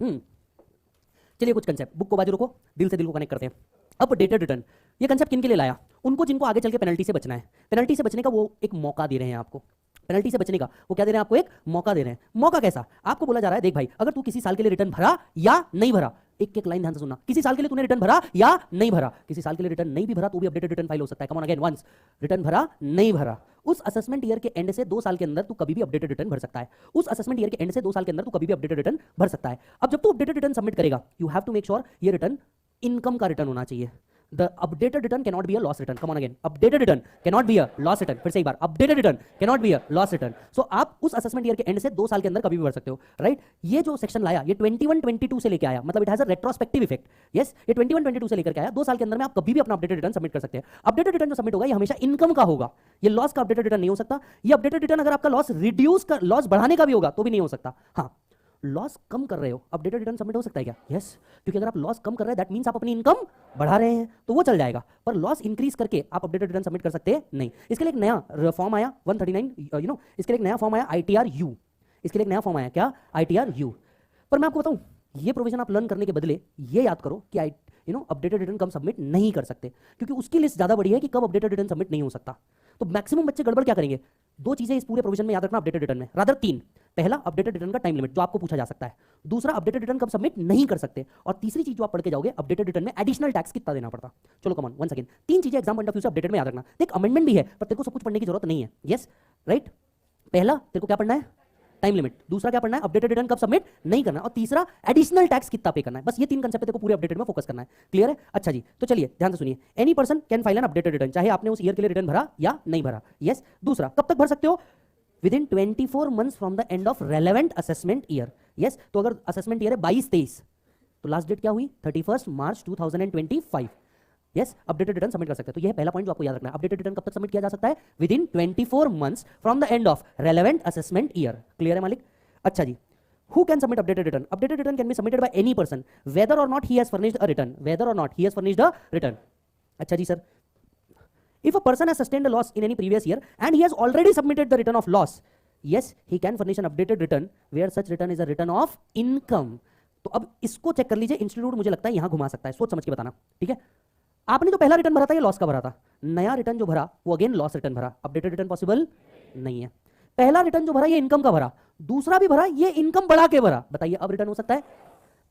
चलिए कुछ concept, book को बाजू रखो, दिल से दिल को कनेक्ट करते हैं। अपडेटेड रिटर्न, ये कंसेप्ट किन के लिए लाया? उनको जिनको आगे चल के पेनल्टी से बचना है। पेनल्टी से बचने का वो एक मौका दे रहे हैं आपको। पेनल्टी से बचने का वो क्या दे रहे हैं आपको? एक मौका दे रहे हैं। मौका कैसा? आपको बोला जा रहा है देख भाई, अगर तू किसी साल के लिए रिटर्न भरा या नहीं भरा, एक एक लाइन ध्यान से सुनना, किसी साल के लिए तूने रिटर्न भरा या नहीं भरा, किसी साल के लिए रिटर्न नहीं भी भरा तो भी अपडेटेड रिटर्न फाइल हो सकता है। Come on again once, return भरा नहीं भरा, उस असेसमेंट ईयर के एंड से 2 साल के अंदर तू कभी भी अपडेटेड रिटर्न भर सकता है। उस असेसमेंट ईयर के एंड से 2 साल के अंदर तू कभी भी अपडेटेड रिटर्न भर सकता है। अब जब तू अपडेटेड रिटर्न सबमिट करेगा, you have to make sure ये रिटर्न इनकम का रिटर्न होना चाहिए। The updated return cannot be a loss return. Come on again. Updated return cannot be a loss return. फिर से एक बार, updated return cannot be a loss return. So आप उस assessment year के end से 2 साल के अंदर कभी भी भर सकते हो, right? ये जो सेक्शन लाया, ये 21-22 से लेके आया, मतलब it has a retrospective effect. Yes, ये 21-22 से लेकर के आया, 2 साल के अंदर में आप कभी भी अपना अपडेटेड रिटर्न सबमिट कर सकते हैं। अपडेटेड रिटर्न जो सबमिट होगा ये हमेशा इनकम का होगा, ये लॉस का अपडेटेड रिटर्न नहीं हो सकता। ये अपडेटेड रिटर्न अगर आपका लॉस बढ़ाने का भी होगा तो भी नहीं हो सकता। हाँ, लॉस कम कर रहे हो, अपडेटेड रिटर्न सबमिट हो सकता है क्या? यस, क्योंकि अगर आप लॉस कम कर रहे हैं दैट मींस आप अपनी इनकम बढ़ा रहे हैं, तो वो चल जाएगा। पर लॉस इंक्रीज करके आप अपडेटेड रिटर्न सबमिट कर सकते हैं नहीं। इसके लिए एक नया फॉर्म आया 139, इसके लिए एक नया फॉर्म आया ITR-U। इसके लिए एक नया फॉर्म आया क्या? ITR-U। पर मैं आपको बताऊं, ये प्रोविजन आप लर्न करने के बदले ये याद करो कि अपडेटेड रिटर्न कब सबमिट नहीं कर सकते, क्योंकि उसकी लिस्ट ज्यादा बड़ी है कि कब अपडेटेड रिटर्न सबमिट नहीं हो सकता। तो मैक्सिमम बच्चे गड़बड़ क्या करेंगे? 2 चीजें इस पूरे प्रोविजन में याद रखना अपडेटेड रिटर्न में, रादर 3। पहला, अपडेटेड रिटर्न का टाइम लिमिट जो आपको पूछा जा सकता है। दूसरा, अपडेटेड रिटर्न कब सबमिट नहीं कर सकते। और तीसरी चीज जो आप पढ़ के जाओगे, अपडेटेड रिटर्न में एडिशनल टैक्स कितना देना पड़ता। चलो कम ऑन वन सेकंड, 3 चीजें एग्जाम पॉइंट ऑफ व्यू से अपडेटेड में याद रखना। देख, अमेंडमेंट भी है पर तेरे को सब कुछ पढ़ने की जरूरत नहीं है। Yes, right. पहला तेरे को क्या पढ़ना है? Time limit. दूसरा क्या पढ़ना है? अपडेटेड रिटर्न कब सबमिट नहीं करना। और तीसरा, एडिशनल टैक्स कितना पे करना है। बस ये 3 कंसेप्ट को पूरे अपडेटेड में फोकस करना है। क्लियर है? अच्छा जी, तो चलिए ध्यान से सुनिए। Any person can file an updated return, चाहे आपने उस ईयर के लिए रिटर्न भरा या नहीं भरा। यस। दूसरा, कब तक भर सकते हो? Within 24 months from the end of relevant assessment year. Yes, तो अगर असेसमेंट ईयर है 22-23 तो लास्ट डेट क्या हुई? 31 मार्च 2025। यस, अपडेटेड रिटर्न सबमिट कर सकते हैं। तो यह पहला पॉइंट जो आपको याद रखना है। अपडेटेड रिटर्न कब तक सबमिट किया जा सकता है? Within 24 months from the end of relevant assessment year. Clear है मालिक? अच्छा जी, who can submit updated return? Updated return can be submitted by any person whether or not he has furnished a return. Whether or not he has furnished a return. अच्छा जी sir, if a person has sustained a loss in any previous year and he has already submitted the return of loss, yes, he can furnish an updated return where such return is a return of income. तो अब इसको check कर लीजिए, institute मुझे लगता है यहां घुमा सकता है, सोच समझ के बताना। ठीक है, आपने जो पहला रिटर्न भरा था ये लॉस का भरा था, नया रिटर्न जो भरा वो अगेन लॉस रिटर्न भरा, अपडेटेड रिटर्न पॉसिबल नहीं है। पहला रिटर्न जो भरा ये इनकम का भरा, दूसरा भी भरा ये इनकम बढ़ा के भरा, बताइए अब रिटर्न हो सकता है?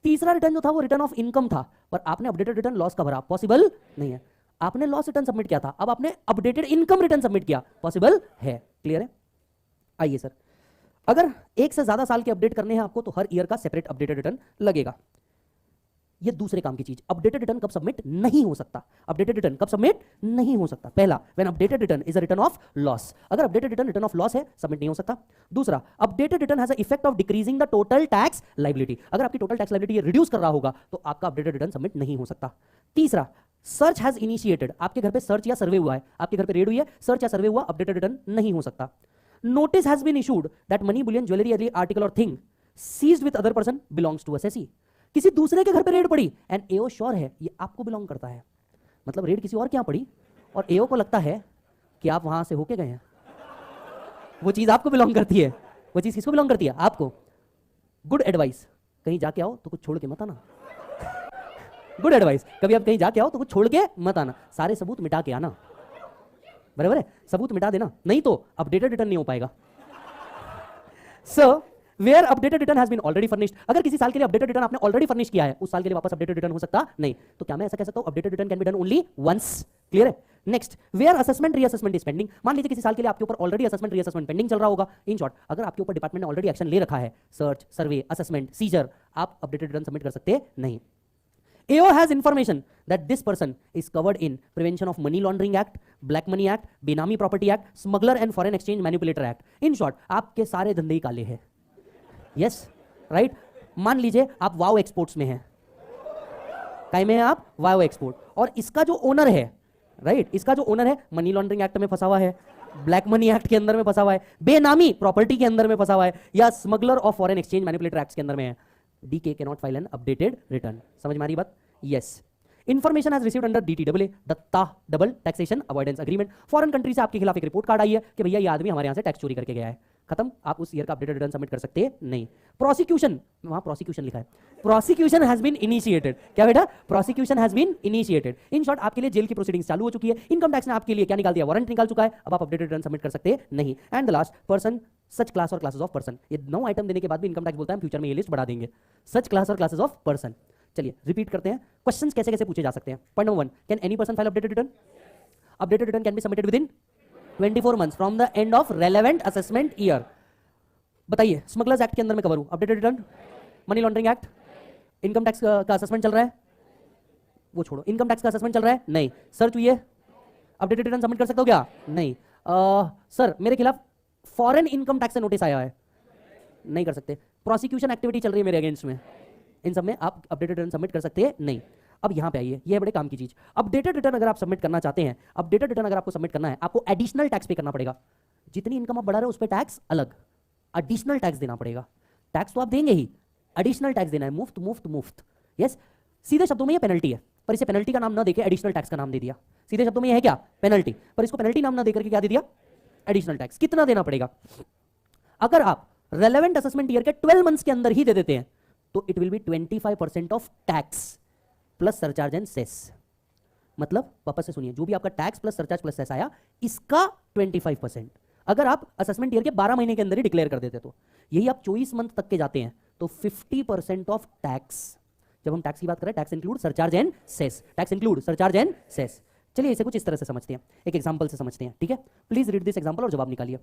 तीसरा रिटर्न जो था वो रिटर्न ऑफ इनकम था, पर आपने अपडेटेड रिटर्न लॉस का भरा, पॉसिबल नहीं है। आपने लॉस रिटर्न सबमिट किया था, अब आपने अपडेटेड इनकम रिटर्न सबमिट किया, पॉसिबल है। क्लियर है? आइए सर, अगर 1 से ज्यादा साल के अपडेट करने हैं आपको तो हर ईयर का सेपरेट अपडेटेड रिटर्न लगेगा। ये दूसरे काम की चीज, अपडेटेड रिटर्न कब सबमिट नहीं हो सकता? अपडेटेड रिटर्न कब सबमिट नहीं हो सकता? पहला, when updated return is a return of loss. अगर updated return return of loss है, सबमिट नहीं हो सकता। दूसरा, updated return has a effect of decreasing the total tax liability. अगर आपकी टोटल टैक्स लायबिलिटी रिड्यूस कर रहा होगा तो आपका अपडेटेड रिटर्न सबमिट नहीं हो सकता। तीसरा, सर्च हैज इनिशिएटेड, आपके घर पे सर्च या सर्वे हुआ है, आपके घर पे रेड हुई है, सर्च या सर्वे हुआ, अपडेटेड रिटर्न नहीं हो सकता। Notice has been issued that money, bullion, jewellery, any article or thing seized with other person belongs to assessee. किसी दूसरे के घर पे रेड पड़ी एंड एओ श्योर है ये आपको बिलोंग करता है, मतलब रेड किसी और के यहां पड़ी और एओ को लगता है कि आप वहां से होके गए हैं, वो चीज आपको बिलोंग करती है। वो चीज किसको बिलोंग करती है? आपको। गुड एडवाइस, कहीं जाके आओ तो कुछ छोड़ के मत आना। गुड एडवाइस, कभी आप कहीं जाके आओ तो कुछ छोड़ के मत आना, सारे सबूत मिटा के आना। बराबर है? सबूत मिटा देना, नहीं तो अपडेटेड रिटर्न नहीं हो पाएगा। So where updated return has been already furnished, अगर किसी साल के लिए अपडेटेड रिटर्न आपने ऑलरेडी फर्निश किया है, उस साल के लिए वापस अपडेटेड रिटर्न हो सकता नहीं। तो क्या मैं ऐसा कह सकता हूं updated return can be done only once? Clear है? Next, where assessment reassessment is pending. मान लीजिए किसी साल के लिए आपके ऊपर ऑलरेडी असेसमेंट रीअसेसमेंट पेंडिंग चल रहा होगा। इन शॉर्ट, अगर आपके ऊपर डिपार्टमेंट ने ऑलरेडी एक्शन ले रखा है, सर्च, सर्वे, असेसमेंट, सीजर, आप अपडेटेड रिटर्न सबमिट कर सकते नहीं। AO has information that this person is covered in Prevention of Money Laundering Act, Black Money Act, Benami Property Act, Smuggler and Foreign Exchange Manipulator Act. In short, आपके सारे धंधे ही काले हैं। Yes, right? मान लीजिए आप वाओ एक्सपोर्ट्स में हैं, काय में हैं आप? वाओ एक्सपोर्ट, और इसका जो ओनर है, राइट, इसका जो ओनर है मनी लॉन्ड्रिंग एक्ट में फंसा हुआ है, ब्लैक मनी एक्ट के अंदर में फंसा हुआ है, बेनामी प्रॉपर्टी के अंदर में फंसा हुआ है, या smuggler of foreign exchange manipulator act के अंदर में है। DK cannot file an updated return. समझ में आ रही बात? Yes. Information has received under DTAA, DTAA double taxation avoidance agreement. Foreign country से आपके खिलाफ एक रिपोर्ट कार्ड आई है कि भैया ये आदमी हमारे यहाँ से टैक्स चोरी करके गया है। खत्म, आप उस ईयर का अपडेटेड रिटर्न सबमिट कर सकते नहीं। प्रोसिक्यूशन, वहां प्रोसिक्यूशन लिखा है, प्रोसिक्यूशन हैज बीन इनिशिएटेड। क्या बेटा? Prosecution has been initiated. In short आपके लिए जेल की प्रोसीडिंग्स चालू हो चुकी है, इनकम टैक्स ने आपके लिए क्या निकाल दिया? वारंट निकाल चुका है, अब आप अपडेटेड रिटर्न सबमिट कर सकते नहीं। And the last, person, such class और क्लासेस ऑफ पर्सन। ये 9 आइटम देने के बाद भी इनकम टैक्स बोलता है फ्यूचर में ये लिस्ट बढ़ा देंगे, सच क्लास और क्लासेस ऑफ पर्सन। चलिए रिपीट करते हैं, क्वेश्चंस कैसे कैसे पूछे जा सकते हैं। Point number 1, can any person file updated return? Updated return can be submitted with in 24 months from the end of relevant assessment year. बताइए, स्मगलर्स एक्ट के अंदर में कवर हूं, updated return? Money laundering act, income tax का assessment चल रहा है, वो छोड़ो, इनकम टैक्स का असेसमेंट चल रहा है, नहीं। सर्च हुई है, अपडेटेड रिटर्न सबमिट कर सकते हो क्या? नहीं। सर मेरे खिलाफ फॉरेन इनकम टैक्स से नोटिस आया है, नहीं कर सकते। प्रोसिक्यूशन एक्टिविटी चल रही है मेरे अगेंस्ट में, इन सब में आप अपडेटेड रिटर्न सबमिट कर सकते हैं नहीं। अब यहां पे आइए, ये है बड़े काम की चीज। अपडेटेड रिटर्न अगर आप सबमिट करना चाहते हैं, अपडेटेड रिटर्न अगर आपको सबमिट करना है, आपको एडिशनल टैक्स पे करना पड़ेगा। जितनी इनकम आप बढ़ा रहे हो उस पर टैक्स अलग, एडिशनल टैक्स देना पड़ेगा। टैक्स तो आप देंगे ही, एडिशनल टैक्स देना है, मुफ्त मुफ्त मुफ्त। यस, सीधे शब्दों में ये पेनल्टी है, पर इसे पेनल्टी का नाम ना देके एडिशनल टैक्स का नाम दे दिया। सीधे शब्दों में ये है क्या? पेनल्टी, पर इसको पेनल्टी नाम ना देकर के क्या दे दिया? Additional tax. कितना देना पड़ेगा? अगर आप रेलेवेंट असेसमेंट ईयर के 12 मंथ्स के अंदर ही दे देते हैं तो it will be 25% of tax plus surcharge and cess. मतलब वापस से सुनिए, जो भी आपका tax plus surcharge plus cess आया, इसका 25%। अगर आप असेसमेंट ईयर के 12 महीने के अंदर ही डिक्लेयर कर देते तो यही आप 24 मंथ तक के जाते हैं तो 50% ऑफ टैक्स। जब हम टैक्स की बात करें, tax include surcharge and cess, tax include surcharge and cess. चलिए इसे कुछ इस तरह से समझते हैं, एक एग्जांपल से समझते हैं, ठीक है? प्लीज रीड दिस एग्जांपल और जवाब निकालिए।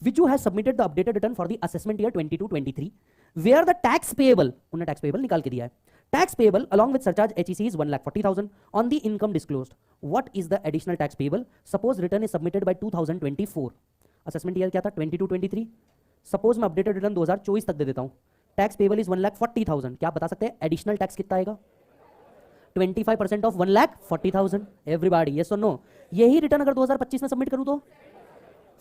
Viju has submitted the updated return for the assessment year 22-23 where the tax payable, उन्होंने tax payable निकाल के दिया है, tax payable along with surcharge HEC is 1,40,000 on the income disclosed. What is the additional tax payable? Suppose return is submitted by 2024. assessment year क्या था? 22-23. suppose मैं updated return 2024 तक दे देता हूँ, tax payable is 1,40,000. क्या आप बता सकते हैं additional tax कितना आएगा? 25% of 1,40,000. everybody yes or no? यही रिटर्न अगर 2025 में सबमिट करूँ तो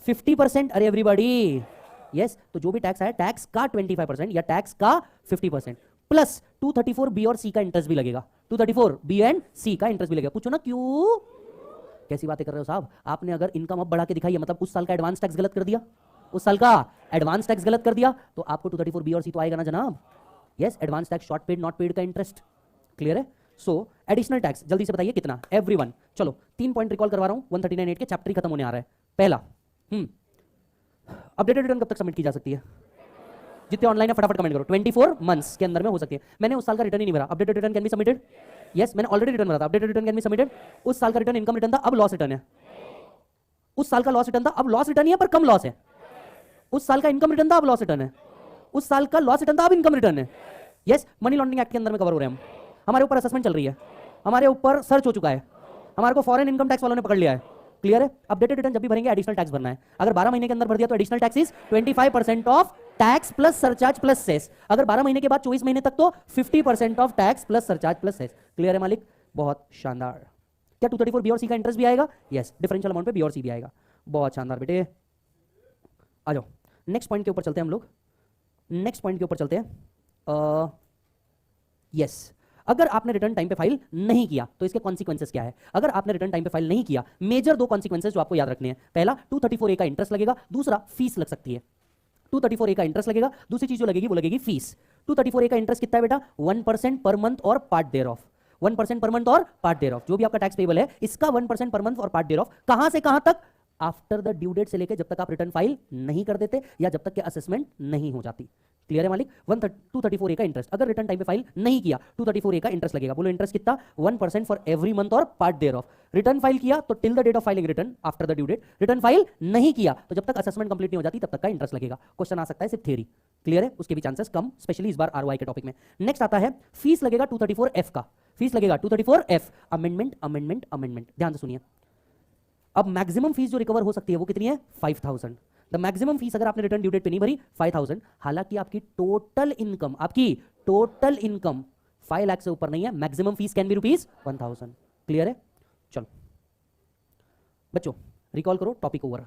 50%। अरे एवरीबॉडी यस, तो जो भी टैक्स आया टैक्स का 25% या टैक्स का 50% प्लस 234 बी और सी का इंटरेस्ट भी लगेगा। 234 बी एंड सी का इंटरेस्ट भी लगेगा। पूछो ना क्यों, कैसी बातें कर रहे हो साहब? आपने अगर इनकम अब बढ़ा के दिखाई है, मतलब उस साल का एडवांस टैक्स गलत कर दिया, उस साल का एडवांस टैक्स गलत कर दिया, तो आपको 234 बी और सी तो आएगा ना जनाब। Yes, advance tax, short paid, not paid का इंटरेस्ट। क्लियर है? सो एडिशनल टैक्स जल्दी से बताइए कितना? एवरीवन चलो 3 पॉइंट रिकॉल करवा रहा हूं, 139.8 के चैप्टर ही खत्म होने आ रहा है। पहला, अपडेटेड रिटर्न कब तक सबमिट की जा सकती है? जितने ऑनलाइन है फटाफट कमेंट करो। 24 मंथ्स के अंदर में हो सकती है। मैंने उस साल का रिटर्न ही नहीं भरा, updated return can be submitted. Yes, मैंने ऑलरेडी रिटर्न भरा था, updated return can be submitted. उस साल का रिटर्न इनकम रिटर्न था, अब लॉस रिटर्न है। उस साल का लॉस रिटर्न था, अब लॉस रिटर्न ही है पर कम लॉस है। उस साल का इनकम रिटर्न था, अब लॉस रिटर्न है। उस साल का लॉस रिटर्न था, अब इनकम रिटर्न है। यस, मनी लॉन्ड्रिंग एक्ट के अंदर में कवर हो रहे हैं हम। हमारे ऊपर असेसमेंट चल रही है, हमारे ऊपर सर्च हो चुका है, हमारे को फॉरेन इनकम टैक्स वालों ने पकड़ लिया है। क्लियर है? अपडेटेड रिटर्न जब भी भरेंगे एडिशनल टैक्स भरना है। अगर 12 महीने के अंदर भर दिया तो additional tax is 25% of tax plus surcharge plus cess. अगर 12 महीने के बाद 24 महीने तक तो 50% of tax plus surcharge plus cess. Clear है मालिक? बहुत शानदार। क्या 234 बी और सी का इंटरेस्ट भी आएगा? यस, डिफरेंशियल अमाउंट पे बी और सी भी आएगा। बहुत शानदार बेटे। आ जाओ नेक्स्ट पॉइंट के ऊपर चलते हैं हम लोग। नेक्स्ट पॉइंट के ऊपर चलते हैं। यस, अगर आपने रिटर्न टाइम पे फाइल नहीं किया तो इसके कॉन्सिक्वेंसेस क्या है? अगर आपने रिटर्न टाइम पे फाइल नहीं किया, मेजर 2 कॉन्सिक्वेंसेस जो आपको याद रखने हैं। पहला, 234A का इंटरेस्ट लगेगा, दूसरा फीस लग सकती है। 234A का इंटरेस्ट लगेगा, दूसरी चीज जो लगेगी वो लगेगी फीस। 234A का इंटरेस्ट कितना है बेटा? 1% पर मंथ और part there of. 1% per month और पार्ट देयर ऑफ। जो भी आपका टैक्स पेबल है इसका 1% पर मंथ और पार्ट देयर ऑफ। कहां से कहां तक? आफ्टर द ड्यू डेट से लेकर जब तक आप रिटर्न फाइल नहीं कर देते या जब तक कि असेसमेंट नहीं हो जाती। क्लियर है मालिक? 234A का इंटरेस्ट, अगर रिटर्न टाइम पे फाइल नहीं किया 234A का इंटरेस्ट लगेगा। बोलो इंटरेस्ट कितना? 1% फॉर एवरी मंथ और part there of. Return file किया तो till the date of filing return, after the due date. Return file नहीं किया तो जब तक असेसमेंट कंप्लीट नहीं हो जाती तब तक का इंटरेस्ट लगेगा। क्वेश्चन आ सकता है सिर्फ थ्योरी। क्लियर है? उसके भी चांसेस कम, स्पेशली इस बार ROI के टॉपिक में। नेक्स्ट आता है फीस लगेगा 234F का। फीस लगेगा 234F, अमेंडमेंट अमेंडमेंट अमेंडमेंट। ध्यान से सुनिए, अब मैक्सिमम फीस जो रिकवर हो सकती है वो कितनी है? 5,000। द मैक्सिमम फीस अगर आपने रिटर्न ड्यू डेट पे नहीं भरी 5,000, हालांकि आपकी टोटल इनकम 5 लाख से ऊपर नहीं है, maximum fees can be ₹1,000। Clear है? चलो बच्चों रिकॉल करो टॉपिक ओवर।